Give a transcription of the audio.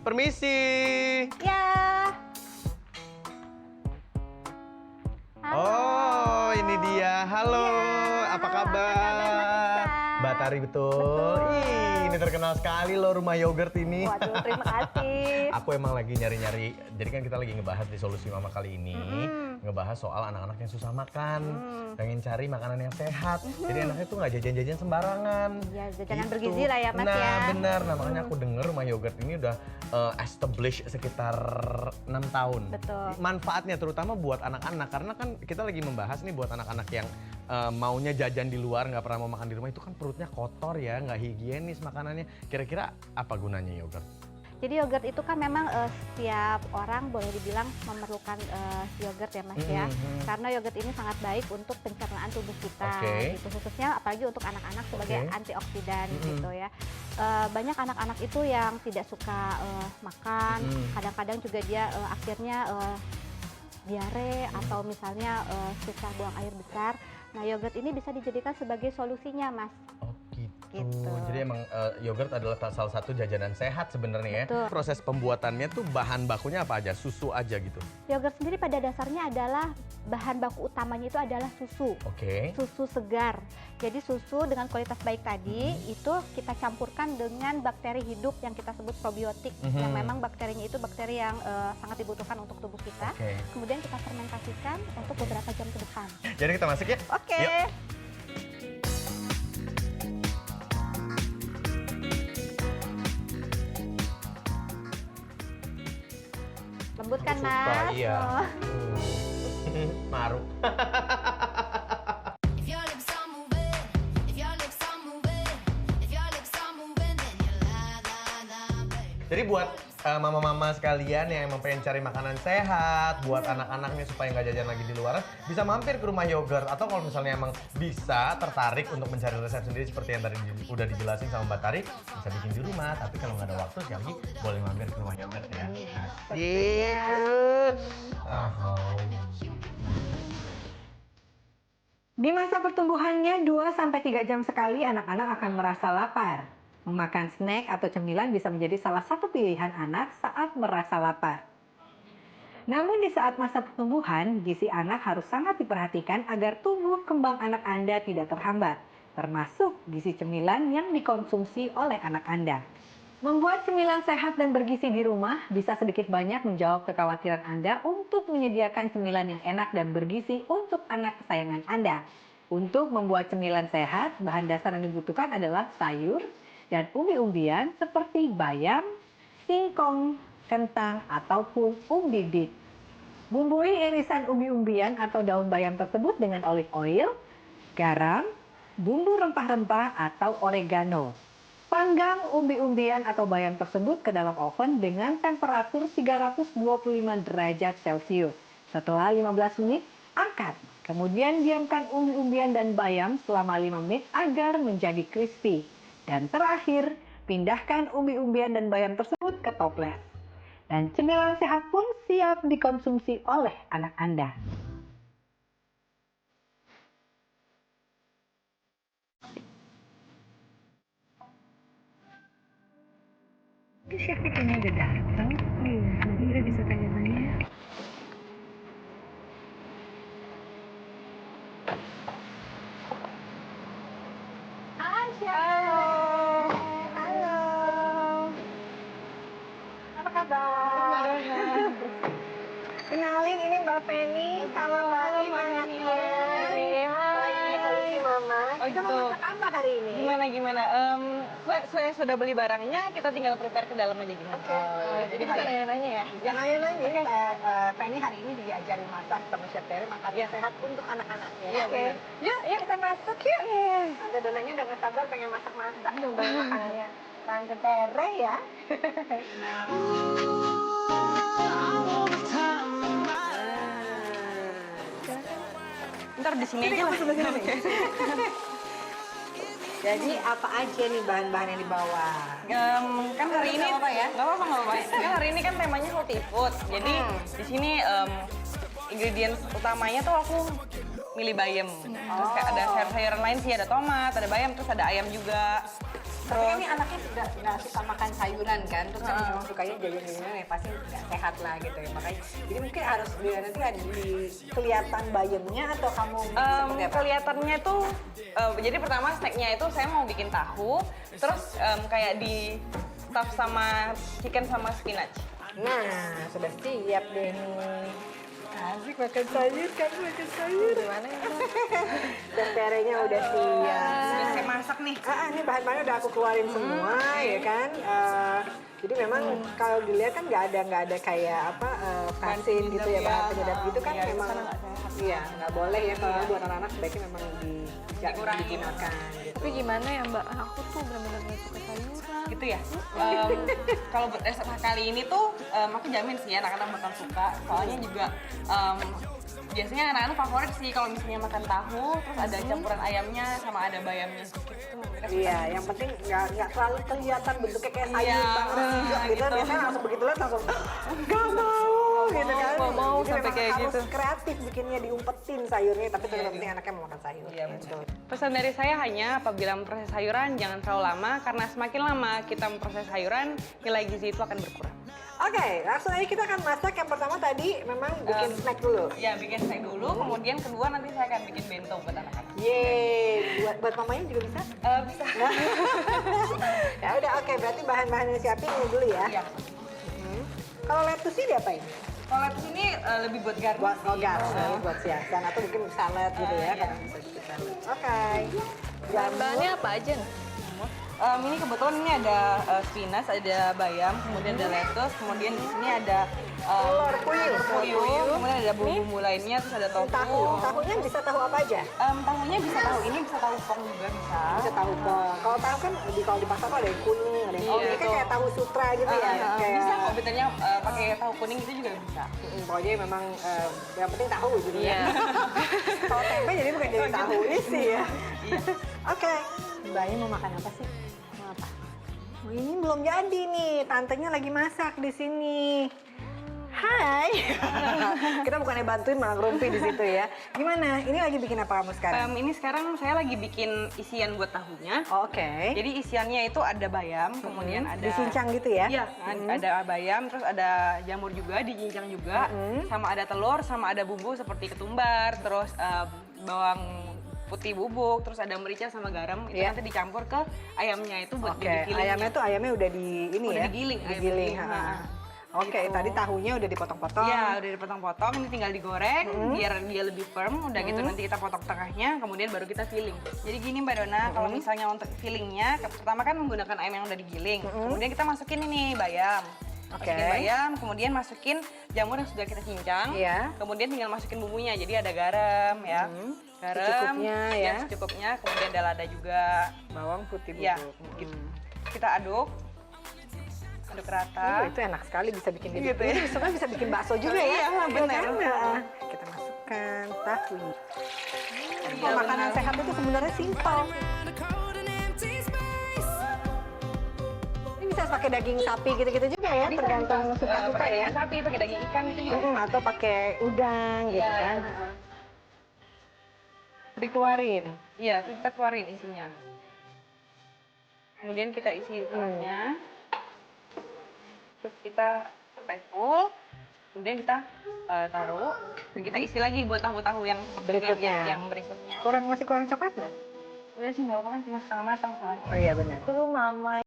Permisi. Ya. Halo. Oh, ini dia. Halo, Ya, apa halo, kabar? Mbak Tari betul. Ih, ini terkenal sekali loh rumah yogurt ini. Waduh, terima kasih. Aku emang lagi nyari-nyari. Jadi kan kita lagi ngebahas di Solusi Mama kali ini, ngebahas soal anak-anak yang susah makan, pengen cari makanan yang sehat. Jadi anaknya tuh nggak jajan-jajan sembarangan. Ya, jajanan bergizi lah ya, Mas, nah, ya. benar. Nah, makanya aku denger rumah yogurt ini udah established sekitar 6 tahun. Betul. Manfaatnya terutama buat anak-anak, karena kan kita lagi membahas nih buat anak-anak yang maunya jajan di luar, nggak pernah mau makan di rumah, itu kan perutnya kotor ya, nggak higienis makanannya. Kira-kira apa gunanya yogurt? Jadi yogurt itu kan memang setiap orang boleh dibilang memerlukan yogurt ya Mas ya. Karena yogurt ini sangat baik untuk pencernaan tubuh kita, gitu. Khususnya apalagi untuk anak-anak sebagai antioksidan gitu ya. Banyak anak-anak itu yang tidak suka makan, kadang-kadang juga dia akhirnya diare atau misalnya susah buang air besar. Nah yogurt ini bisa dijadikan sebagai solusinya Mas. Gitu. Jadi emang yogurt adalah salah satu jajanan sehat sebenarnya ya. Betul. Proses pembuatannya tuh bahan bakunya apa aja? Susu aja gitu? Yogurt sendiri pada dasarnya adalah bahan baku utamanya itu adalah susu. Susu segar. Jadi susu dengan kualitas baik tadi itu kita campurkan dengan bakteri hidup yang kita sebut probiotik. Yang memang bakterinya itu bakteri yang sangat dibutuhkan untuk tubuh kita. Kemudian kita fermentasikan untuk beberapa jam ke depan. Jadi kita masuk ya? Oke. Yuk. Lembut kan Suka, Mas? iya. Oh. Maruk. Jadi buat mama-mama sekalian yang emang pengen cari makanan sehat, buat anak-anaknya supaya nggak jajan lagi di luar, bisa mampir ke rumah yogurt. Atau kalau misalnya emang bisa tertarik untuk mencari resep sendiri seperti yang tadi udah dijelasin sama Mbak Tari, bisa bikin di rumah. Tapi kalau nggak ada waktu, sekali lagi boleh mampir ke rumah yogurt ya. Di masa pertumbuhannya 2-3 jam sekali anak-anak akan merasa lapar. Memakan snack atau cemilan bisa menjadi salah satu pilihan anak saat merasa lapar. Namun di saat masa pertumbuhan, gizi anak harus sangat diperhatikan agar tumbuh kembang anak Anda tidak terhambat, termasuk gizi cemilan yang dikonsumsi oleh anak Anda. Membuat cemilan sehat dan bergizi di rumah bisa sedikit banyak menjawab kekhawatiran Anda untuk menyediakan cemilan yang enak dan bergizi untuk anak kesayangan Anda. Untuk membuat cemilan sehat, bahan dasar yang dibutuhkan adalah sayur dan umbi-umbian seperti bayam, singkong, kentang, ataupun umbi bit. Bumbui irisan umbi-umbian atau daun bayam tersebut dengan olive oil, garam, bumbu rempah-rempah atau oregano. Panggang umbi-umbian atau bayam tersebut ke dalam oven dengan temperatur 325 derajat Celcius. Setelah 15 menit, angkat. Kemudian diamkan umbi-umbian dan bayam selama 5 menit agar menjadi crispy. Dan terakhir, pindahkan umbi-umbian dan bayam tersebut ke toples. Dan cemilan sehat pun siap dikonsumsi oleh anak Anda. Chef kayaknya udah datang. Nanti kita bisa tanya-tanya. Halo. Apa kabar? Kenalin, ini Mbak Penny sama Mbak Imannya. Solusi Mama. Kita mau masak apa hari ini? Gimana? Saya sudah beli barangnya, kita tinggal prepare ke dalam aja gimana? Jadi bisa nanya-nanya ya? Jangan nanya-nanya. Jadi Penny hari ini diajarin masak sama Chef Tere, makanan sehat untuk anak-anaknya. Oke. Yuk kita masuk yuk. Tante Donanya udah gak sabar pengen masak-masak. Nyobain makanannya Tante Tere ya. Ntar di sini aja lah. Jadi apa aja nih bahan-bahan yang dibawa? Kan hari ini nggak apa-apa. Kan hari ini kan temanya healthy food. Jadi di sini ingredients utamanya tuh aku milih bayam. Terus kayak ada sayur-sayuran lain sih, ada tomat, ada bayam, terus ada ayam juga. Tapi kan ini anaknya nggak suka makan sayuran kan, terus kan memang sukanya jajan-jajanan ya pasti nggak sehat lah gitu ya. Makanya jadi mungkin harus nanti ada di kelihatan bayamnya atau kamu seperti apa? Kelihatannya tuh jadi pertama snacknya itu saya mau bikin tahu, terus kayak di stuff sama chicken sama spinach. Nah, sudah siap deh nih. Asik makan sayur kan, makan sayur. Gimana ya? Temperenya udah siap. Sudah saya masak nih. Ini bahan-bahannya udah aku keluarin semua ya kan. Jadi memang kalau dilihat kan nggak ada kayak apa pasin gitu ya, bahan penyedap gitu kan memang iya nggak boleh ya kalau buat anak-anak sebaiknya memang digunakan. Gitu. Tapi gimana ya Mbak, aku tuh benar-benar nggak suka sayuran. Gitu ya. Kalau buat resep kali ini tuh aku jamin sih anak-anak bakal suka. Soalnya juga biasanya anak-anak favorit sih kalau misalnya makan tahu, terus ada campuran ayamnya sama ada bayamnya sedikit tuh. Iya, yang penting nggak terlalu kelihatan bentuknya kayak sayur Iya, banget gitu. gitu. Biasanya langsung begitu lihat langsung nggak mau gitu kan. nggak mau Jadi sampai memang kayak harus gitu. kreatif bikinnya, diumpetin sayurnya, tapi tetap penting anaknya mau makan sayur. Iya, gitu. Pesan dari saya hanya apabila memproses sayuran jangan terlalu lama karena semakin lama kita memproses sayuran nilai gizi itu akan berkurang. Oke, langsung aja kita akan masak. Yang pertama tadi memang bikin snack dulu. Ya bikin snack dulu, kemudian kedua nanti saya akan bikin bento buat anak-anak. Yeay, buat mamanya juga bisa? Bisa. Ya udah, oke. Berarti bahan-bahan yang siapin ini dulu ya. Iya. Kalau lettuce ini diapain? Kalau lettuce ini lebih buat garnish. Buat garnish, buat siasan atau bikin salad gitu ya. iya. Kadang bisa bikin salad. Oke. Bahan-bahannya apa aja nih? Ini kebetulan ini ada spinach, ada bayam, kemudian ada lettuce, kemudian di sini ada Telur puyuh. kemudian ada bumbu-bumbu lainnya, terus ada tofu. Tahunya bisa tahu apa aja? Tahunya bisa tahu ini, bisa tahu pong juga bisa. Bisa tahu pong. Kalau tahu kan kalau di pasar tuh ada yang kuning, ada yang ini kan kayak tahu sutra gitu ya. Kayak Bisa kok betulnya pakai tahu kuning itu juga bisa. pokoknya memang yang penting tahu gitu ya. Iya. Kalau tempe jadi bukan jadi tahu isi ya. Oke. Mbaknya mau makan apa sih? Mau apa? Oh, ini belum jadi nih. Tantenya lagi masak di sini. Hai. Kita bukannya bantuin malah ngerumpi di situ ya. Gimana? Ini lagi bikin apa kamu sekarang? Ini sekarang saya lagi bikin isian buat tahunya. Oh, oke. Jadi isiannya itu ada bayam, kemudian ada Dicincang gitu ya? Iya, ada bayam, terus ada jamur juga, dicincang juga, sama ada telur, sama ada bumbu seperti ketumbar, terus bawang putih bubuk, terus ada merica sama garam, itu nanti dicampur ke ayamnya itu buat Oke, digiling. ayamnya udah di ini Udah ya? digiling, ayam Digiling. digiling, ha. ha. Oke, Gitu. tadi tahunya udah dipotong-potong. Iya, udah dipotong-potong, ini tinggal digoreng biar dia lebih firm. Udah gitu nanti kita potong tengahnya, kemudian baru kita filling. Jadi gini Mbak Dona, kalau misalnya untuk fillingnya, pertama kan menggunakan ayam yang udah digiling. Kemudian kita masukin ini bayam. Masukin bayam, kemudian masukin jamur yang sudah kita cincang. Iya. Kemudian tinggal masukin bumbunya. Jadi ada garam ya. Garam, Secukupnya ya. secukupnya. Kemudian ada lada juga. Bawang putih bubuk. Ya, gitu. Kita aduk. Aduk rata. Itu enak sekali bisa bikin Gitu ya. Ini sebenarnya bisa bikin bakso juga ya. Iya, benar. kan? Nah, kita masukkan tahu. Iya, Makanan benar. sehat itu sebenarnya simpel. Ini bisa pakai daging sapi gitu-gitu juga ya, tergantung suka-suka pakai ya. daging sapi, pakai daging ikan itu juga. Atau pakai udang gitu kan. Dikeluarin. Iya, kita keluarin isinya. Kemudian kita isi telurnya. Terus kita sampai full. Kemudian kita taruh. Dan kita isi lagi buat tahu-tahu yang Berikutnya. Yang berikutnya. Masih kurang coklat nggak? Udah sih nggak apa-apa kan cuma setengah matang soalnya. Oh iya benar. Tuh mama